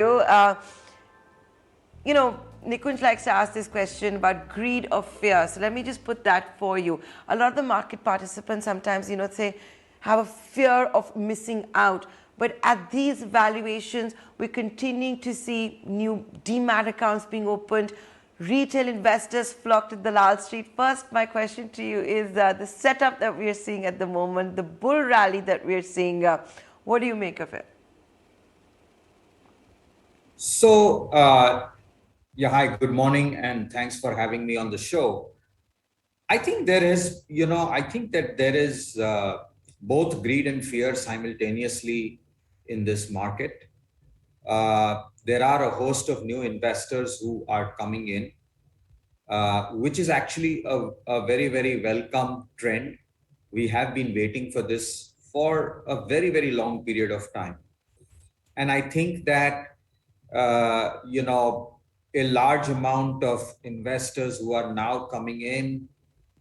You know, Nikunj likes to ask this question about greed or fear. So let me just put that for you. A lot of the market participants sometimes, say, have a fear of missing out. But at these valuations, we're continuing to see new demat accounts being opened. Retail investors flock to the Lal Street. First, my question to you is the setup that we're seeing at the moment, the bull rally that we're seeing. What do you make of it? So, yeah, hi, good morning, and thanks for having me on the show. I think there is, I think that there is both greed and fear simultaneously in this market. There are a host of new investors who are coming in, which is actually a very, very welcome trend. We have been waiting for this for a very, very long period of time. And I think that, a large amount of investors who are now coming in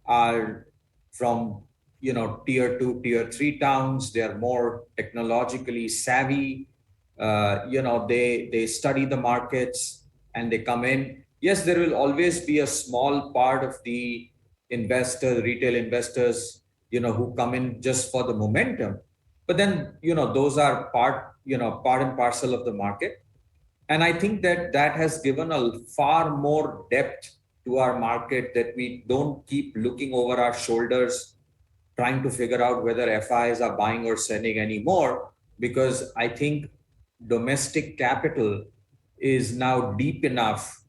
are from, tier two, tier three towns. They're more technologically savvy. They study the markets and they come in. Yes, there will always be a small part of the retail investors, who come in just for the momentum. But then, those are part and parcel of the market. And I think that that has given a far more depth to our market, that we don't keep looking over our shoulders trying to figure out whether FIs are buying or selling anymore, because I think domestic capital is now deep enough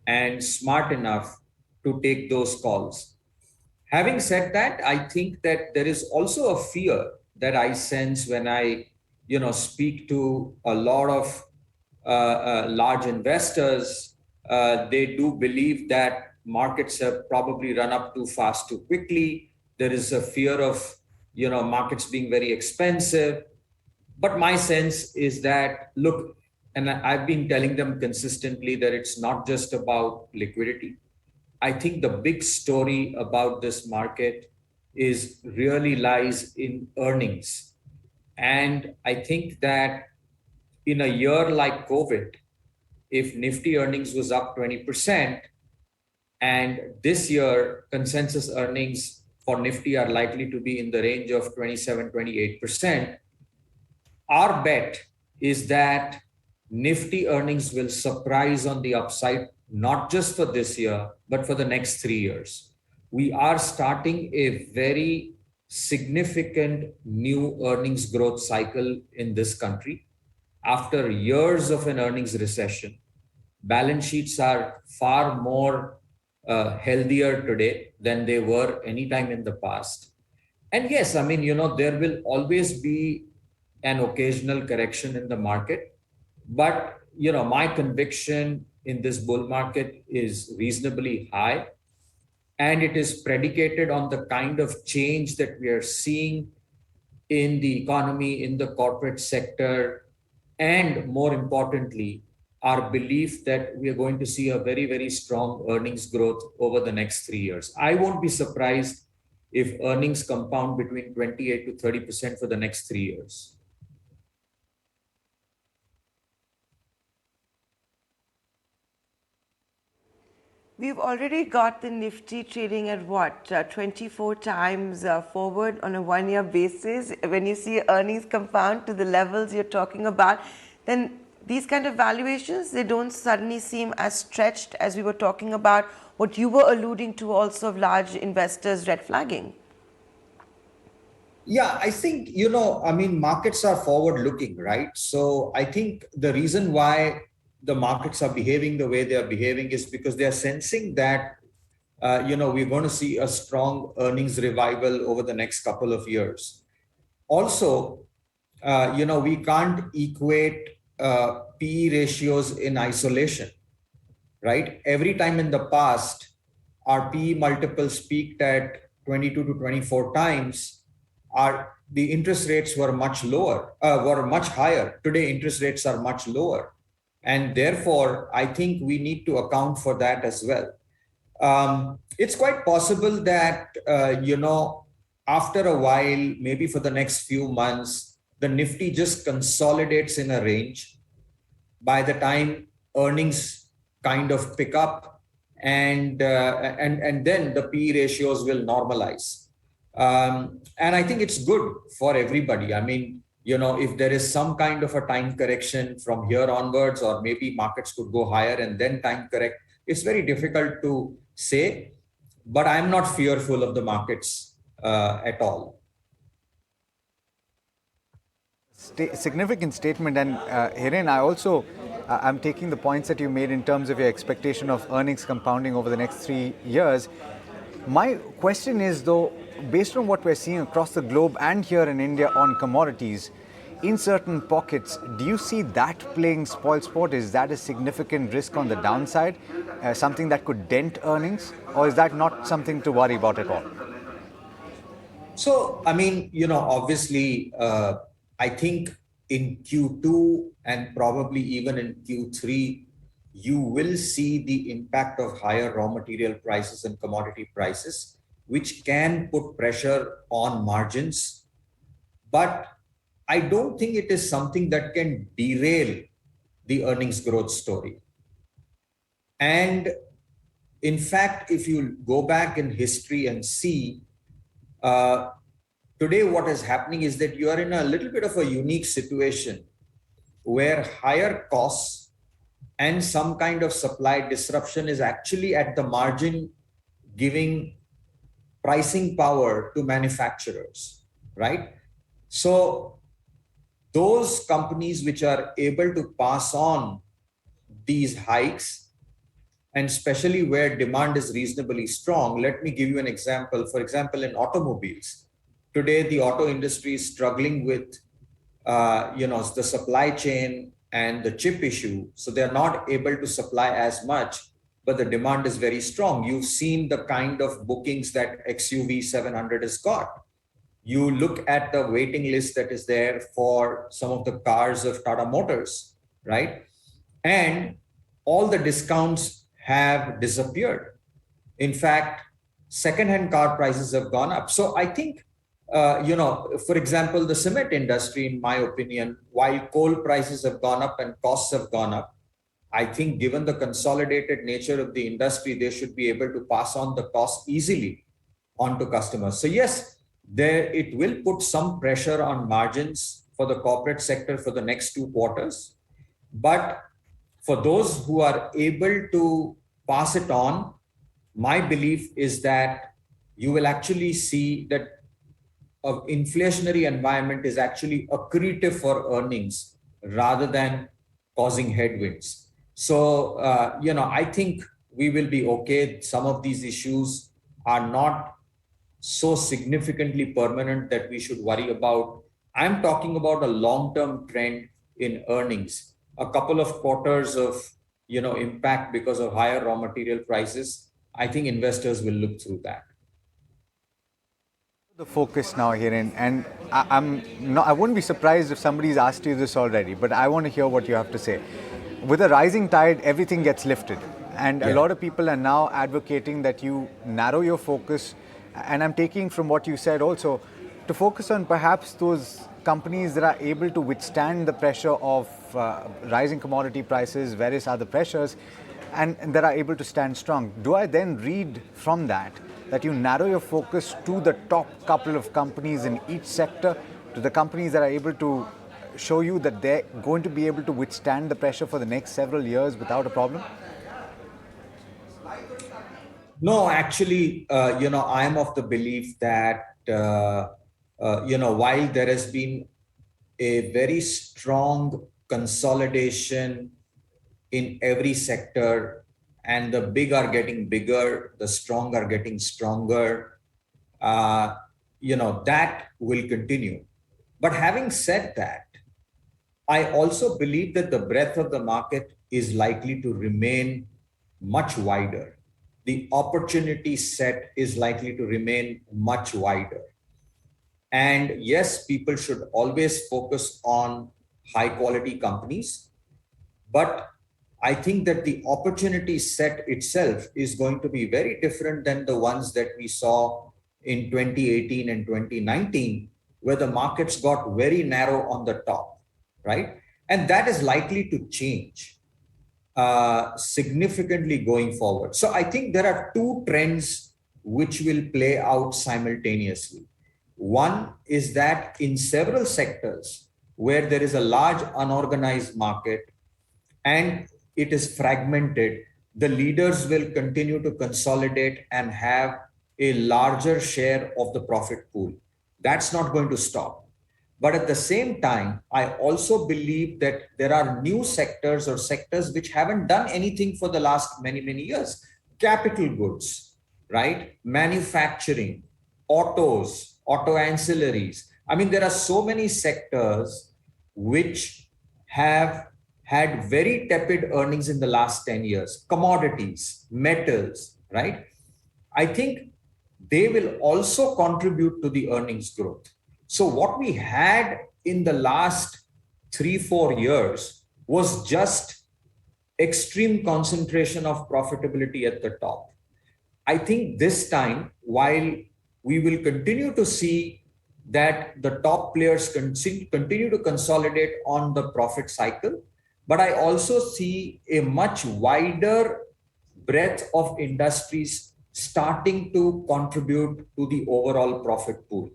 and smart enough to take those calls. Having said that, I think that there is also a fear that I sense when I, speak to a lot of large investors. They do believe that markets have probably run up too fast, too quickly. There is a fear of, markets being very expensive. But my sense is that, look, and I've been telling them consistently that it's not just about liquidity. I think the big story about this market is really lies in earnings. And I think that in a year like COVID, if Nifty earnings was up 20%, and this year consensus earnings for Nifty are likely to be in the range of 27, 28%, our bet is that Nifty earnings will surprise on the upside, not just for this year, but for the next 3 years. We are starting a very significant new earnings growth cycle in this country. After years of an earnings recession, balance sheets are far more healthier today than they were anytime in the past. And yes, I mean, there will always be an occasional correction in the market, but, my conviction in this bull market is reasonably high. And it is predicated on the kind of change that we are seeing in the economy, in the corporate sector, and more importantly, our belief that we are going to see a very, very strong earnings growth over the next 3 years. I won't be surprised if earnings compound between 28 to 30% for the next 3 years. We've already got the Nifty trading at what, 24 times forward on a one-year basis. When you see earnings compound to the levels you're talking about, then these kind of valuations, they don't suddenly seem as stretched as we were talking about, what you were alluding to also of large investors red flagging. Yeah, I think, markets are forward looking, right? So I think the reason why the markets are behaving the way they are behaving is because they are sensing that, we're going to see a strong earnings revival over the next couple of years. Also, we can't equate PE ratios in isolation, right? Every time in the past, our PE multiples peaked at 22 to 24 times. The interest rates were much higher. Today, interest rates are much lower. And therefore, I think we need to account for that as well. It's quite possible that, after a while, maybe for the next few months, the Nifty just consolidates in a range. by the time earnings kind of pick up, and then the P ratios will normalize. And I think it's good for everybody. I mean, if there is some kind of a time correction from here onwards, or maybe markets could go higher and then time correct, it's very difficult to say, but I'm not fearful of the markets at all. Significant statement. And Hiren, I also I'm taking the points that you made in terms of your expectation of earnings compounding over the next 3 years. My question is, though, based on what we're seeing across the globe and here in India on commodities, in certain pockets, do you see that playing spoil sport? Is that a significant risk on the downside, something that could dent earnings, or is that not something to worry about at all? So, I mean, obviously, I think in Q2 and probably even in Q3, you will see the impact of higher raw material prices and commodity prices, which can put pressure on margins. But I don't think it is something that can derail the earnings growth story. And in fact, if you go back in history and see, today what is happening is that you are in a little bit of a unique situation where higher costs and some kind of supply disruption is actually at the margin giving pricing power to manufacturers, right? So those companies which are able to pass on these hikes, and especially where demand is reasonably strong, let me give you an example. For example, in automobiles, today the auto industry is struggling with the supply chain and the chip issue. So they're not able to supply as much, but the demand is very strong. You've seen the kind of bookings that XUV 700 has got. You look at the waiting list that is there for some of the cars of Tata Motors, right? And all the discounts have disappeared. In fact, second-hand car prices have gone up. So I think, for example, the cement industry, in my opinion, while coal prices have gone up and costs have gone up, I think given the consolidated nature of the industry, they should be able to pass on the cost easily onto customers. So yes, it will put some pressure on margins for the corporate sector for the next 2 quarters. But for those who are able to pass it on, my belief is that you will actually see that an inflationary environment is actually accretive for earnings rather than causing headwinds. So, I think we will be okay. Some of these issues are not so significantly permanent that we should worry about. I'm talking about a long-term trend in earnings. A couple of quarters of impact because of higher raw material prices, I think investors will look through that. The focus now here, and I wouldn't be surprised if somebody's asked you this already, but I want to hear what you have to say. With a rising tide, everything gets lifted, and a lot of people are now advocating that you narrow your focus, and I'm taking from what you said also, to focus on perhaps those companies that are able to withstand the pressure of rising commodity prices, various other pressures, and that are able to stand strong. Do I then read from that you narrow your focus to the top couple of companies in each sector, to the companies that are able to show you that they're going to be able to withstand the pressure for the next several years without a problem? No, actually, I am of the belief that, while there has been a very strong consolidation in every sector, and the big are getting bigger, the strong are getting stronger, that will continue. But having said that, I also believe that the breadth of the market is likely to remain much wider. The opportunity set is likely to remain much wider. And yes, people should always focus on high quality companies, but I think that the opportunity set itself is going to be very different than the ones that we saw in 2018 and 2019, where the markets got very narrow on the top, right? And that is likely to change significantly going forward. So I think there are two trends which will play out simultaneously. One is that in several sectors where there is a large unorganized market and it is fragmented, the leaders will continue to consolidate and have a larger share of the profit pool. That's not going to stop. But at the same time, I also believe that there are new sectors or sectors which haven't done anything for the last many, many years. Capital goods, right? Manufacturing, autos, auto ancillaries. I mean, there are so many sectors which have had very tepid earnings in the last 10 years. Commodities, metals, right? I think they will also contribute to the earnings growth. So what we had in the last 3-4 years was just extreme concentration of profitability at the top. I think this time, while we will continue to see that the top players continue to consolidate on the profit cycle, but I also see a much wider breadth of industries starting to contribute to the overall profit pool.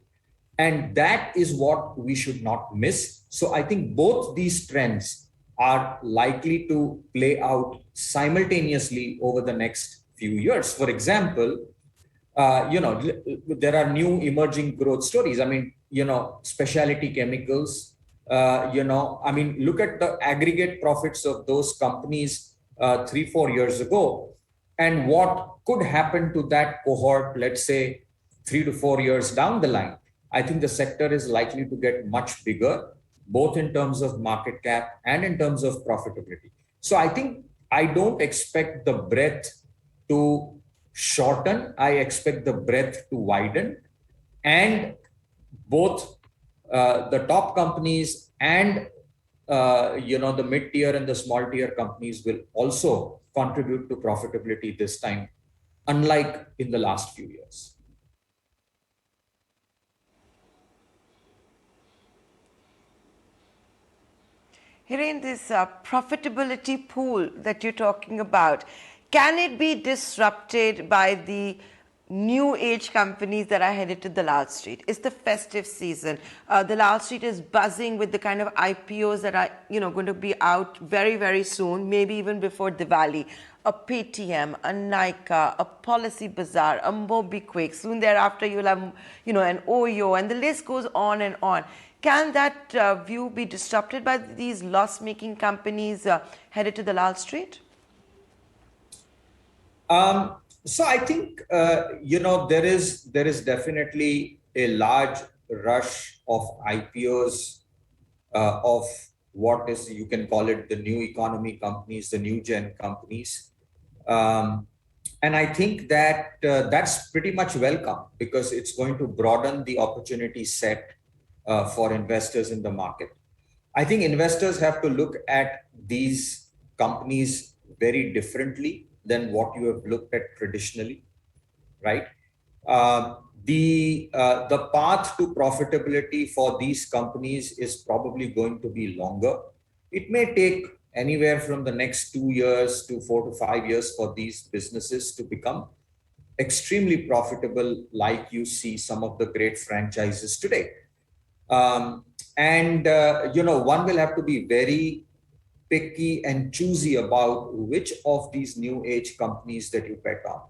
And that is what we should not miss. So I think both these trends are likely to play out simultaneously over the next few years. For example, there are new emerging growth stories. I mean, specialty chemicals, look at the aggregate profits of those companies 3-4 years ago and what could happen to that cohort, let's say 3 to 4 years down the line. I think the sector is likely to get much bigger, both in terms of market cap and in terms of profitability. So I think I don't expect the breadth to shorten. I expect the breadth to widen, and both the top companies and the mid-tier and the small-tier companies will also contribute to profitability this time, unlike in the last few years. Hiren, this profitability pool that you're talking about, can it be disrupted by the new age companies that are headed to the Dalal Street? It's the festive season. The Dalal Street is buzzing with the kind of IPOs that are going to be out very, very soon, maybe even before Diwali. A Paytm, a Nykaa, a Policy Bazaar, a MobiKwik. Soon thereafter, you'll have an Oyo, and the list goes on and on. Can that view be disrupted by these loss-making companies headed to the Dalal Street? So I think there is definitely a large rush of IPOs of what is, you can call it, the new economy companies, the new gen companies, and I think that that's pretty much welcome because it's going to broaden the opportunity set for investors in the market. I think investors have to look at these companies very differently than what you have looked at traditionally, right? The path to profitability for these companies is probably going to be longer. It may take anywhere from the next 2 years to 4 to 5 years for these businesses to become extremely profitable, like you see some of the great franchises today. One will have to be very picky and choosy about which of these new age companies that you bet on.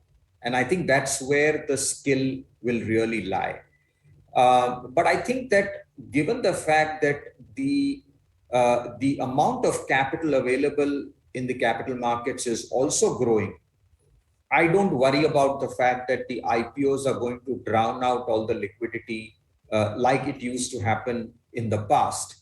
And I think that's where the skill will really lie. But I think that given the fact that the amount of capital available in the capital markets is also growing, I don't worry about the fact that the IPOs are going to drown out all the liquidity like it used to happen in the past.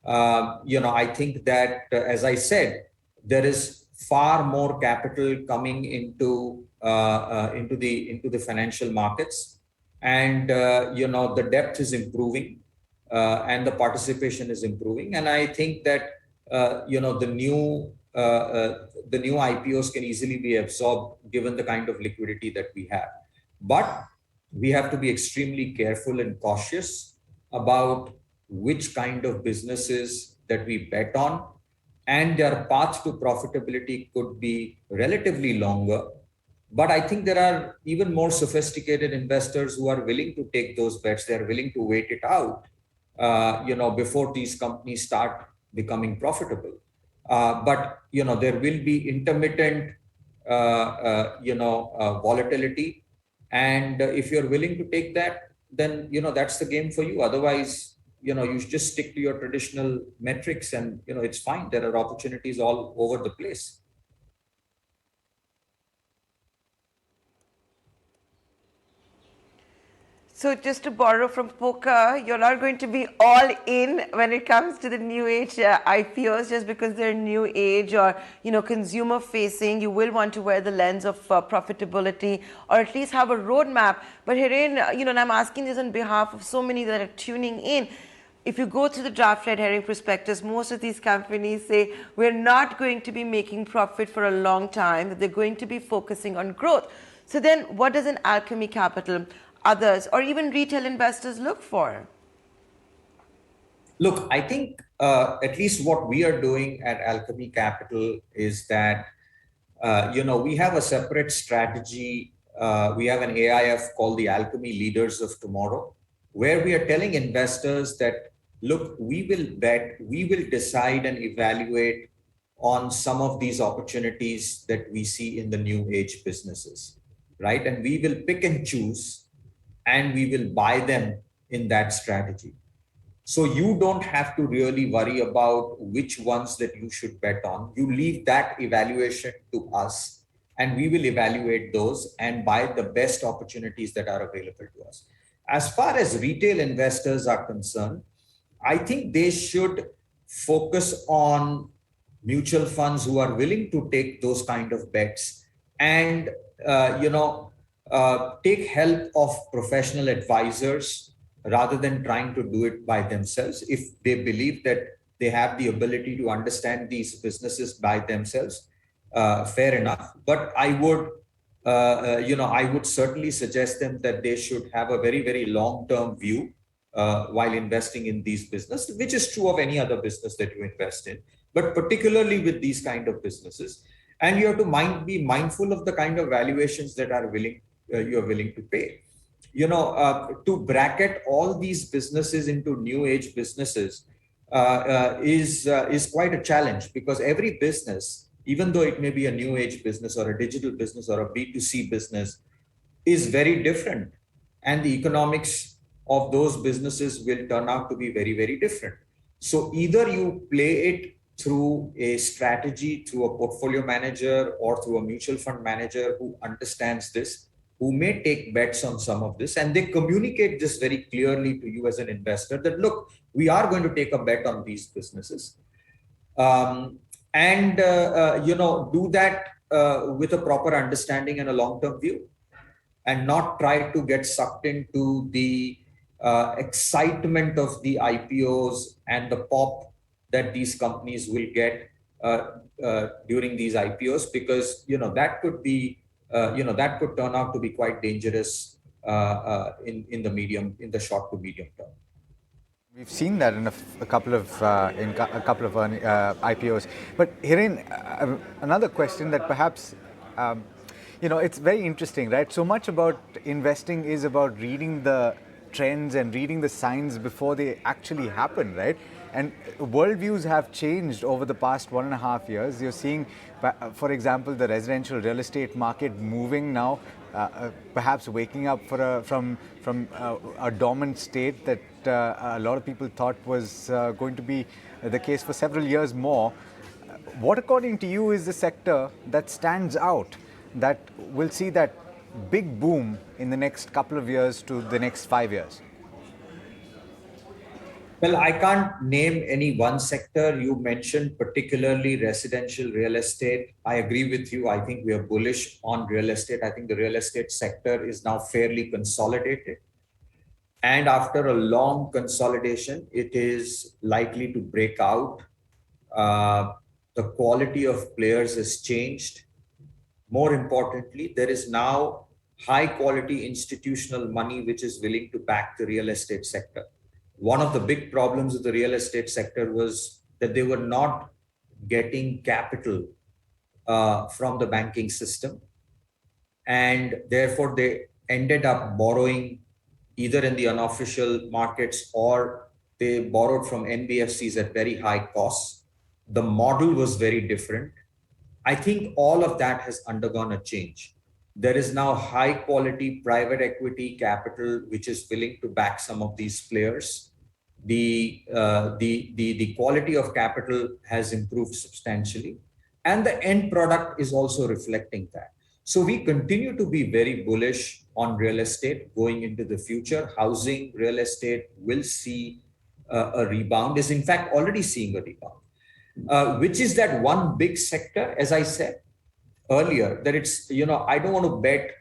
I think that, as I said, there is far more capital coming into the financial markets, and the depth is improving, and the participation is improving, and I think that the new IPOs can easily be absorbed given the kind of liquidity that we have. But we have to be extremely careful and cautious about which kind of businesses that we bet on, and their path to profitability could be relatively longer. But I think there are even more sophisticated investors who are willing to take those bets. They're willing to wait it out, before these companies start becoming profitable. But there will be intermittent, volatility, and if you're willing to take that, then that's the game for you. Otherwise, you just stick to your traditional metrics, and it's fine. There are opportunities all over the place. So just to borrow from poker, you're not going to be all in when it comes to the new age IPOs just because they're new age or consumer facing. You will want to wear the lens of profitability or at least have a roadmap. But Hiren, and I'm asking this on behalf of so many that are tuning in. If you go through the draft red herring prospectus, most of these companies say we're not going to be making profit for a long time, that they're going to be focusing on growth. So then what does an Alchemy Capital, others, or even retail investors look for? Look, I think at least what we are doing at Alchemy Capital is that, we have a separate strategy. We have an AIF called the Alchemy Leaders of Tomorrow, where we are telling investors that, look, we will bet, we will decide and evaluate on some of these opportunities that we see in the new age businesses, right? And we will pick and choose, and we will buy them in that strategy. So you don't have to really worry about which ones that you should bet on. You leave that evaluation to us, and we will evaluate those and buy the best opportunities that are available to us. As far as retail investors are concerned, I think they should focus on mutual funds who are willing to take those kind of bets and, take help of professional advisors rather than trying to do it by themselves. If they believe that they have the ability to understand these businesses by themselves, fair enough. But I would certainly suggest them that they should have a very, very long-term view while investing in these businesses, which is true of any other business that you invest in, but particularly with these kind of businesses. And you have to be mindful of the kind of valuations that you're willing to pay. To bracket all these businesses into new age businesses is quite a challenge, because every business, even though it may be a new age business or a digital business or a B2C business, is very different. And the economics of those businesses will turn out to be very, very different. So either you play it through a strategy, through a portfolio manager or through a mutual fund manager who understands this, who may take bets on some of this, and they communicate this very clearly to you as an investor that, look, we are going to take a bet on these businesses. Do that with a proper understanding and a long-term view, and not try to get sucked into the excitement of the IPOs and the pop that these companies will get during these IPOs, because that could be that could turn out to be quite dangerous in the short to medium term. We've seen that in a couple of IPOs. But Hiren, another question that perhaps it's very interesting, right? So much about investing is about reading the trends and reading the signs before they actually happen, right? And worldviews have changed over the past 1.5 years. You're seeing, for example, the residential real estate market moving now, perhaps waking up from a dormant state that a lot of people thought was going to be the case for several years more. What, according to you, is the sector that stands out, that will see that big boom in the next couple of years to the next 5 years? Well, I can't name any one sector. You mentioned particularly residential real estate. I agree with you. I think we are bullish on real estate. I think the real estate sector is now fairly consolidated. And after a long consolidation, it is likely to break out. The quality of players has changed. More importantly, there is now high quality institutional money which is willing to back the real estate sector. One of the big problems of the real estate sector was that they were not getting capital from the banking system, and therefore they ended up borrowing either in the unofficial markets or they borrowed from NBFCs at very high costs. The model was very different. I think all of that has undergone a change. There is now high quality private equity capital which is willing to back some of these players. The quality of capital has improved substantially, and the end product is also reflecting that. So we continue to be very bullish on real estate going into the future. Housing, real estate will see a rebound, is in fact already seeing a rebound, which is that one big sector, as I said earlier, that it's, I don't want to bet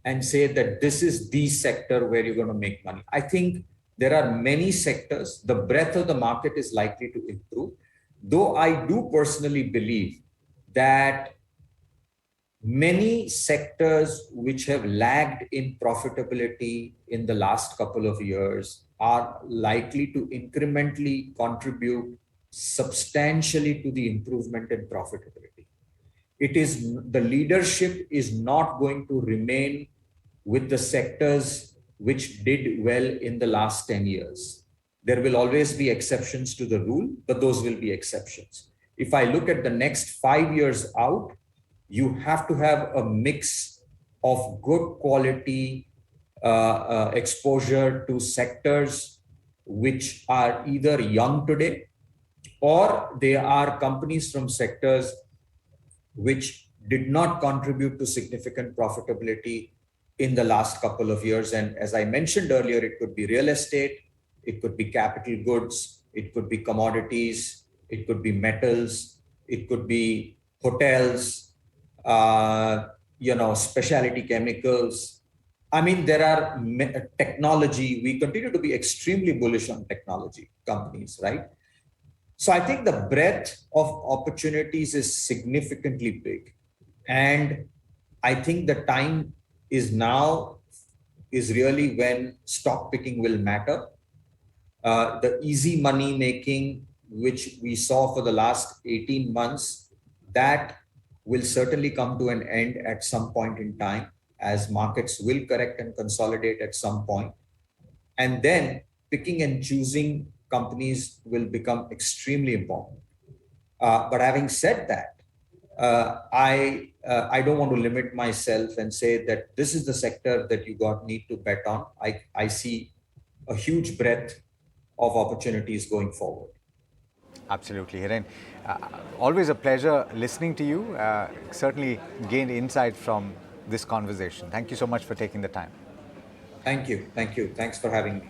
and say that this is the sector where you're going to make money. I think there are many sectors. The breadth of the market is likely to improve, though I do personally believe that many sectors which have lagged in profitability in the last couple of years are likely to incrementally contribute substantially to the improvement in profitability. The leadership is not going to remain with the sectors which did well in the last 10 years. There will always be exceptions to the rule, but those will be exceptions. If I look at the next 5 years out, you have to have a mix of good quality exposure to sectors which are either young today or they are companies from sectors which did not contribute to significant profitability in the last couple of years. And as I mentioned earlier, it could be real estate, it could be capital goods, it could be commodities, it could be metals, it could be hotels, specialty chemicals. I mean, there are technology. We continue to be extremely bullish on technology companies, right? So I think the breadth of opportunities is significantly big. And I think the time is now is really when stock picking will matter. The easy money making, which we saw for the last 18 months, that will certainly come to an end at some point in time, as markets will correct and consolidate at some point. And then picking and choosing companies will become extremely important. But having said that, I don't want to limit myself and say that this is the sector that you need to bet on. I see a huge breadth of opportunities going forward. Absolutely, Hiren. Always a pleasure listening to you. Certainly gained insight from this conversation. Thank you so much for taking the time. Thank you. Thank you. Thanks for having me.